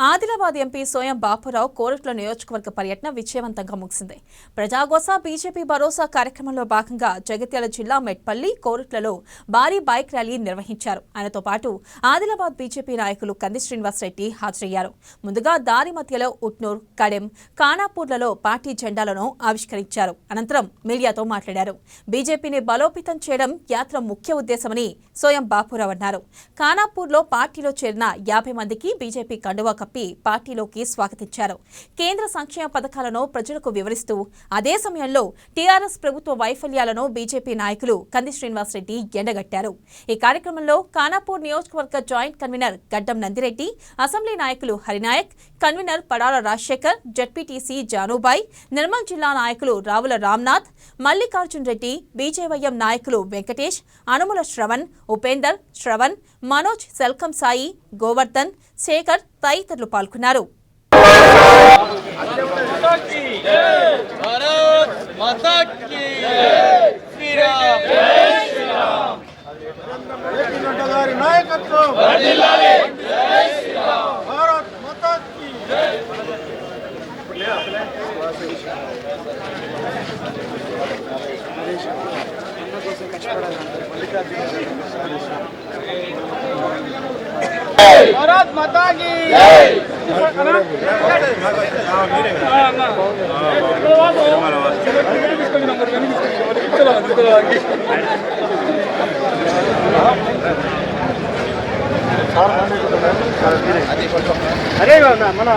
Adilabad MP Soyam Bapurao Korutla నియోజకవర్గ పర్యటన విజయవంతంగా ముగిసింది. ప్రజాగోస బీజేపీ భరోసా కార్యక్రమంలో భాగంగా జగిత్యాల జిల్లా మెట్పల్లి కోరుట్లలో భారీ బైక్ ర్యాలీ నిర్వహించారు. ఆయనతో పాటు ఆదిలాబాద్ బీజేపీ నాయకులు కంది శ్రీనివాసరెడ్డి హాజరయ్యారు. ముందుగా దారి మధ్యలో ఉట్నూర్, కడెం, ఖానాపూర్లలో పార్టీ జెండాలను ఆవిష్కరించారు. అనంతరం మీడియాతో మాట్లాడారు. బీజేపీని బలోపేతం చేయడం యాత్ర ముఖ్య ఉద్దేశమని సోయం బాపురావు అన్నారు. ఖానాపూర్లో పార్టీలో చేరిన 50 మందికి బీజేపీ కండువా కప్పి పార్టీలోకి స్వాగతించారు. కేంద్ర సంక్షేమ పథకాలను ప్రజలకు వివరిస్తూ అదే సమయంలో టీఆర్ఎస్ ప్రభుత్వ వైఫల్యాలను బీజేపీ నాయకులు కంది శ్రీనివాసరెడ్డి ఎండగట్టారు. ఈ కార్యక్రమంలో ఖానాపూర్ నియోజకవర్గ జాయింట్ కన్వీనర్ గడ్డం నందిరెడ్డి, అసెంబ్లీ నాయకులు హరినాయక్, కన్వీనర్ పడాల రాజశేఖర్, జడ్పీటీసీ జానుబాయ్, నిర్మల్ జిల్లా నాయకులు రావుల రామ్నాథ్, మల్లికార్జున్ రెడ్డి, బీజేవైఎం నాయకులు వెంకటేష్, అనుముల శ్రవణ్, ఉపేందర్, శ్రవణ్, మనోజ్, సెల్కం సాయి, గోవర్ధన్, శేఖర్ తదితరులు పాల్గొన్నారు. भारत माता की अरे मन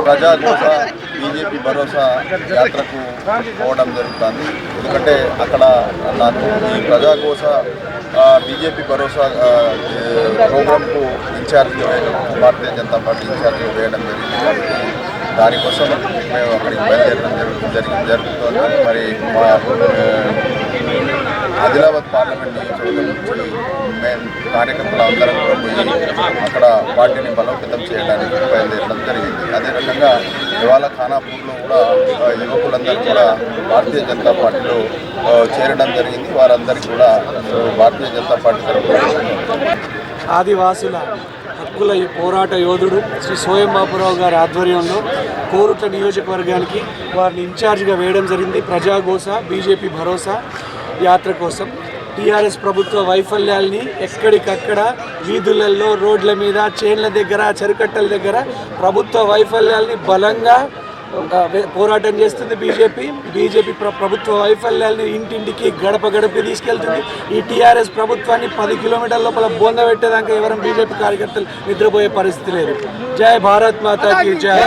ప్రజాగోస బీజేపీ భరోసా యాత్రకు పోవడం జరుగుతుంది. ఎందుకంటే అక్కడ నాకు ఈ ప్రజాగోస బీజేపీ భరోసా ప్రోగ్రాంకు incharge Bharatiya Janata party incharge వేయడం జరిగింది. కాబట్టి దానికోసం మేము అక్కడికి బయలుదేరడం జరుగుతుంది. మరి మా ఆదిలాబాద్ పార్లమెంట్ నియోజకవర్గం నుంచి మేము కార్యకర్తలు అందరం కూడా పోయి అక్కడ పార్టీని బలోపేతం చేయడానికి బయలుదేరడం జరిగింది. అదే రకంగా ఇవాళ ఖానాపూర్లో కూడా యువకులందరూ కూడా భారతీయ జనతా పార్టీలో చేరడం జరిగింది. వారందరికీ కూడా భారతీయ జనతా పార్టీ తరఫున ఆదివాసుల హక్కుల పోరాట యోధుడు శ్రీ సోయం బాపురావు గారి ఆధ్వర్యంలో కోరుట్ల నియోజకవర్గానికి వారిని ఇన్ఛార్జిగా వేయడం జరిగింది. ప్రజాగోస బీజేపీ భరోసా యాత్ర కోసం టీఆర్ఎస్ ప్రభుత్వ వైఫల్యాల్ని ఎక్కడికక్కడ వీధులలో, రోడ్ల మీద, చేన్ల దగ్గర, చెరుకట్టల దగ్గర ప్రభుత్వ వైఫల్యాల్ని బలంగా పోరాటం చేస్తుంది బీజేపీ ప్రభుత్వ వైఫల్యాల్ని ఇంటింటికి గడప గడపకి తీసుకెళ్తుంది. ఈ టీఆర్ఎస్ ప్రభుత్వాన్ని 10 కిలోమీటర్ల లోపల బోంద పెట్టేదాకా ఎవరైనా బీజేపీ కార్యకర్తలు నిద్రపోయే పరిస్థితి లేదు. జై భారత్ మాతా కీ జై.